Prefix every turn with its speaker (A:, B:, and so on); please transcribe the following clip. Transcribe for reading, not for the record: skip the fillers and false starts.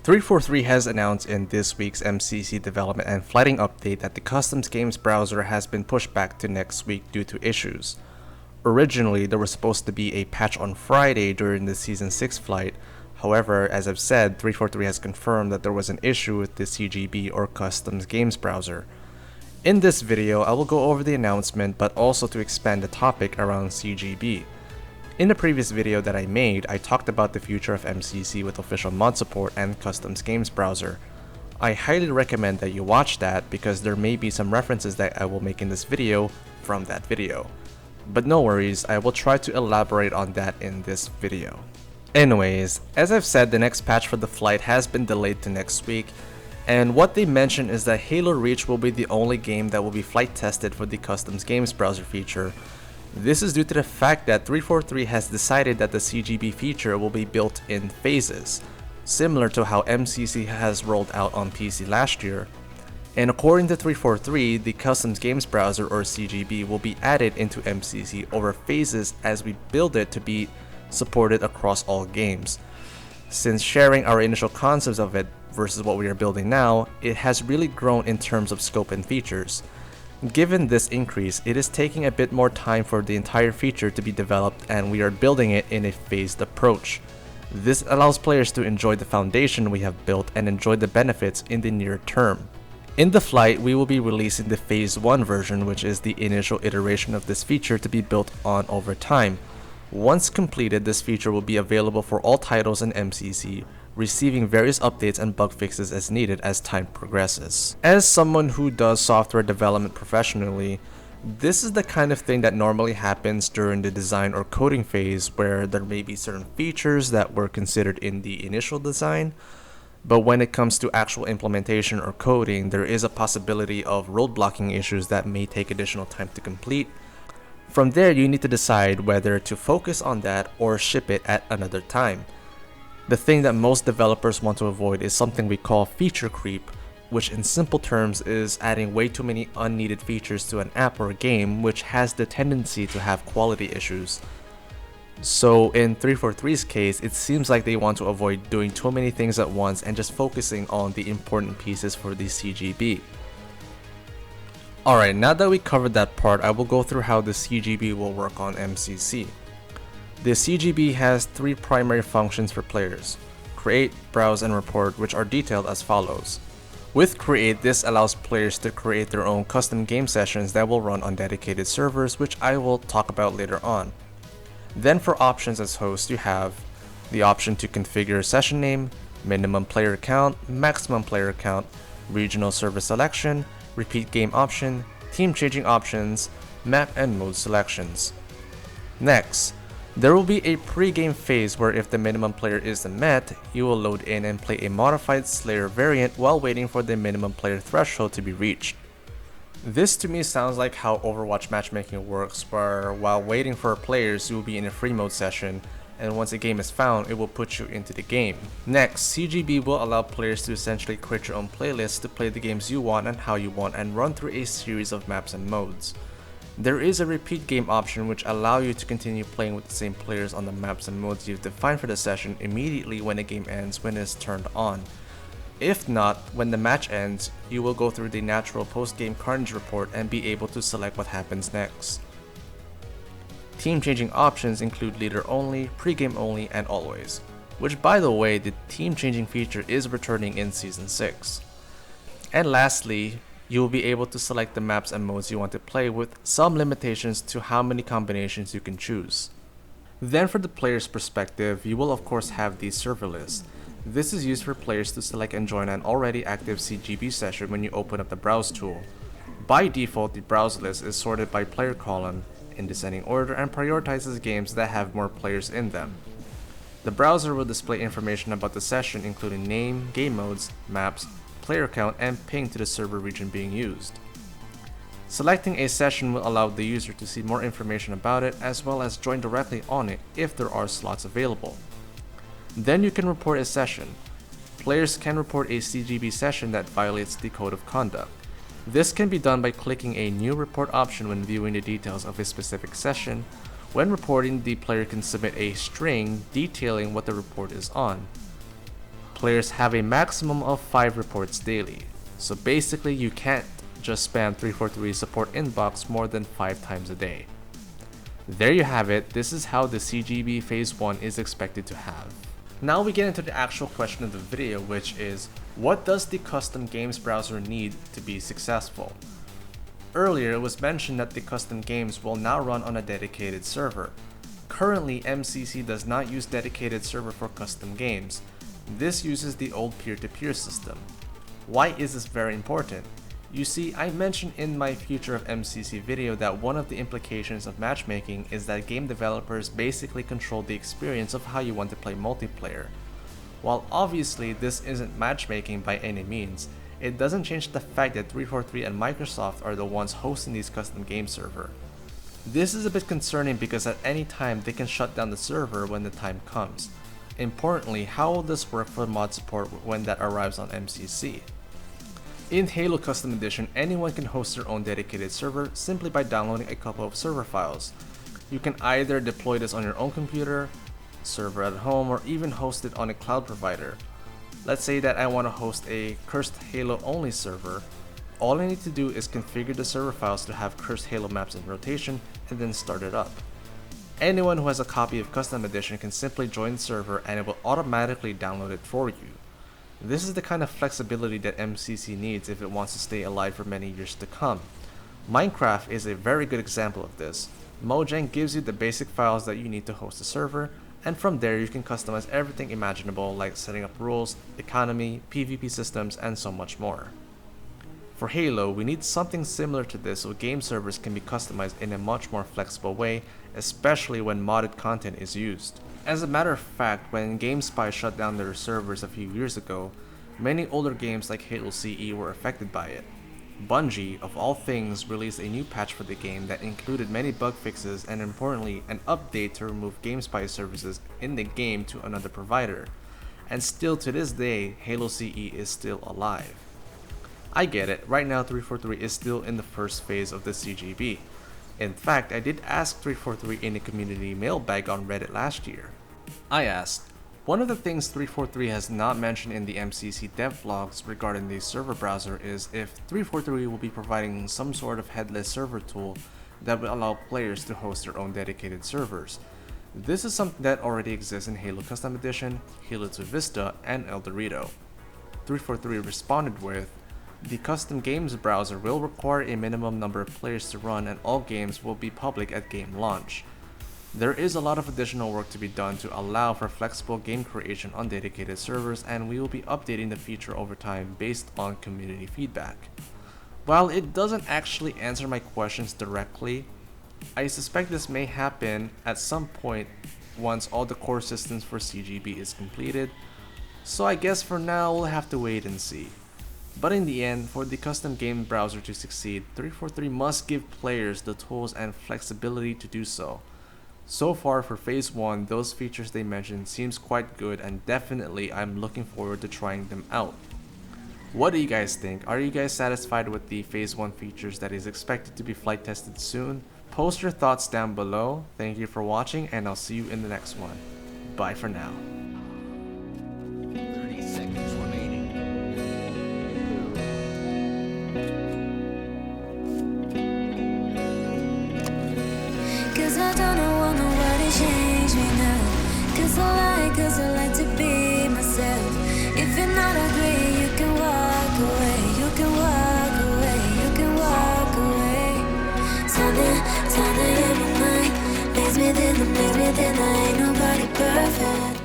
A: 343 has announced in this week's MCC development and flighting update that the Customs Games browser has been pushed back to next week due to issues. Originally, there was supposed to be a patch on Friday during the Season 6 flight. However, as I've said, 343 has confirmed that there was an issue with the CGB or Customs Games browser. In this video, I will go over the announcement but also to expand the topic around CGB. In the previous video that I made, I talked about the future of MCC with official mod support and Customs Games browser. I highly recommend that you watch that because there may be some references that I will make in this video from that video. But no worries, I will try to elaborate on that in this video. Anyways, as I've said, the next patch for the flight has been delayed to next week, and what they mentioned is that Halo Reach will be the only game that will be flight tested for the Customs Games browser feature. This is due to the fact that 343 has decided that the CGB feature will be built in phases, similar to how MCC has rolled out on PC last year. And according to 343, the Customs Games browser or CGB will be added into MCC over phases as we build it to be supported across all games. Since sharing our initial concepts of it versus what we are building now, it has really grown in terms of scope and features. Given this increase, it is taking a bit more time for the entire feature to be developed and we are building it in a phased approach. This allows players to enjoy the foundation we have built and enjoy the benefits in the near term. In the flight, we will be releasing the Phase 1 version, which is the initial iteration of this feature to be built on over time. Once completed, this feature will be available for all titles in MCC, receiving various updates and bug fixes as needed as time progresses. As someone who does software development professionally, this is the kind of thing that normally happens during the design or coding phase where there may be certain features that were considered in the initial design, but when it comes to actual implementation or coding, there is a possibility of roadblocking issues that may take additional time to complete. From there, you need to decide whether to focus on that or ship it at another time. The thing that most developers want to avoid is something we call feature creep, which in simple terms is adding way too many unneeded features to an app or game, which has the tendency to have quality issues. So in 343's case, it seems like they want to avoid doing too many things at once and just focusing on the important pieces for the CGB. Alright, now that we covered that part, I will go through how the CGB will work on MCC. The CGB has three primary functions for players: create, browse, and report, which are detailed as follows. With create, this allows players to create their own custom game sessions that will run on dedicated servers, which I will talk about later on. Then for options as host, you have the option to configure session name, minimum player count, maximum player count, regional server selection, repeat game option, team changing options, map and mode selections. Next, there will be a pre-game phase where if the minimum player isn't met, you will load in and play a modified Slayer variant while waiting for the minimum player threshold to be reached. This to me sounds like how Overwatch matchmaking works, where while waiting for players you will be in a free mode session, and once a game is found, it will put you into the game. Next, CGB will allow players to essentially create your own playlists to play the games you want and how you want and run through a series of maps and modes. There is a repeat game option which allow you to continue playing with the same players on the maps and modes you've defined for the session immediately when the game ends when it is turned on. If not, when the match ends, you will go through the natural post-game carnage report and be able to select what happens next. Team changing options include leader only, pre-game only, and always, which by the way, the team changing feature is returning in Season 6. And lastly, you will be able to select the maps and modes you want to play with some limitations to how many combinations you can choose. Then for the player's perspective, you will of course have the server list. This is used for players to select and join an already active CGB session when you open up the browse tool. By default, the browse list is sorted by player column in descending order and prioritizes games that have more players in them. The browser will display information about the session including name, game modes, maps, player count, and ping to the server region being used. Selecting a session will allow the user to see more information about it as well as join directly on it if there are slots available. Then you can report a session. Players can report a CGB session that violates the code of conduct. This can be done by clicking a new report option when viewing the details of a specific session. When reporting, the player can submit a string detailing what the report is on. Players have a maximum of 5 reports daily, so basically you can't just spam 343 support inbox more than 5 times a day. There you have it, this is how the CGB Phase 1 is expected to have. Now we get into the actual question of the video, which is, what does the custom games browser need to be successful? Earlier it was mentioned that the custom games will now run on a dedicated server. Currently, MCC does not use dedicated server for custom games. This uses the old peer-to-peer system. Why is this very important? You see, I mentioned in my Future of MCC video that one of the implications of matchmaking is that game developers basically control the experience of how you want to play multiplayer. While obviously this isn't matchmaking by any means, it doesn't change the fact that 343 and Microsoft are the ones hosting these custom game server. This is a bit concerning because at any time they can shut down the server when the time comes. Importantly, how will this work for mod support when that arrives on MCC? In Halo Custom Edition, anyone can host their own dedicated server simply by downloading a couple of server files. You can either deploy this on your own computer, server at home, or even host it on a cloud provider. Let's say that I want to host a Cursed Halo only server. All I need to do is configure the server files to have Cursed Halo maps in rotation and then start it up. Anyone who has a copy of Custom Edition can simply join the server and it will automatically download it for you. This is the kind of flexibility that MCC needs if it wants to stay alive for many years to come. Minecraft is a very good example of this. Mojang gives you the basic files that you need to host a server, and from there you can customize everything imaginable like setting up rules, economy, PvP systems, and so much more. For Halo, we need something similar to this so game servers can be customized in a much more flexible way, especially when modded content is used. As a matter of fact, when GameSpy shut down their servers a few years ago, many older games like Halo CE were affected by it. Bungie, of all things, released a new patch for the game that included many bug fixes and importantly, an update to remove GameSpy services in the game to another provider. And still to this day, Halo CE is still alive. I get it, right now 343 is still in the first phase of the CGB. In fact, I did ask 343 in a community mailbag on Reddit last year. I asked, one of the things 343 has not mentioned in the MCC devlogs regarding the server browser is if 343 will be providing some sort of headless server tool that will allow players to host their own dedicated servers. This is something that already exists in Halo Custom Edition, Halo 2 Vista, and El Dorado. 343 responded with, the custom games browser will require a minimum number of players to run and all games will be public at game launch. There is a lot of additional work to be done to allow for flexible game creation on dedicated servers, and we will be updating the feature over time based on community feedback. While it doesn't actually answer my questions directly, I suspect this may happen at some point once all the core systems for CGB is completed, so I guess for now we'll have to wait and see. But in the end, for the custom game browser to succeed, 343 must give players the tools and flexibility to do so. So far for Phase 1, those features they mentioned seems quite good and definitely I'm looking forward to trying them out. What do you guys think? Are you guys satisfied with the Phase 1 features that is expected to be flight tested soon? Post your thoughts down below. Thank you for watching and I'll see you in the next one. Bye for now.
B: 30 seconds remaining.
C: Cause I don't want nobody change me now. Cause I like to be myself. If you're not agree, you can walk away. You can walk away. You can walk away. Something in my mind makes me think that ain't nobody perfect.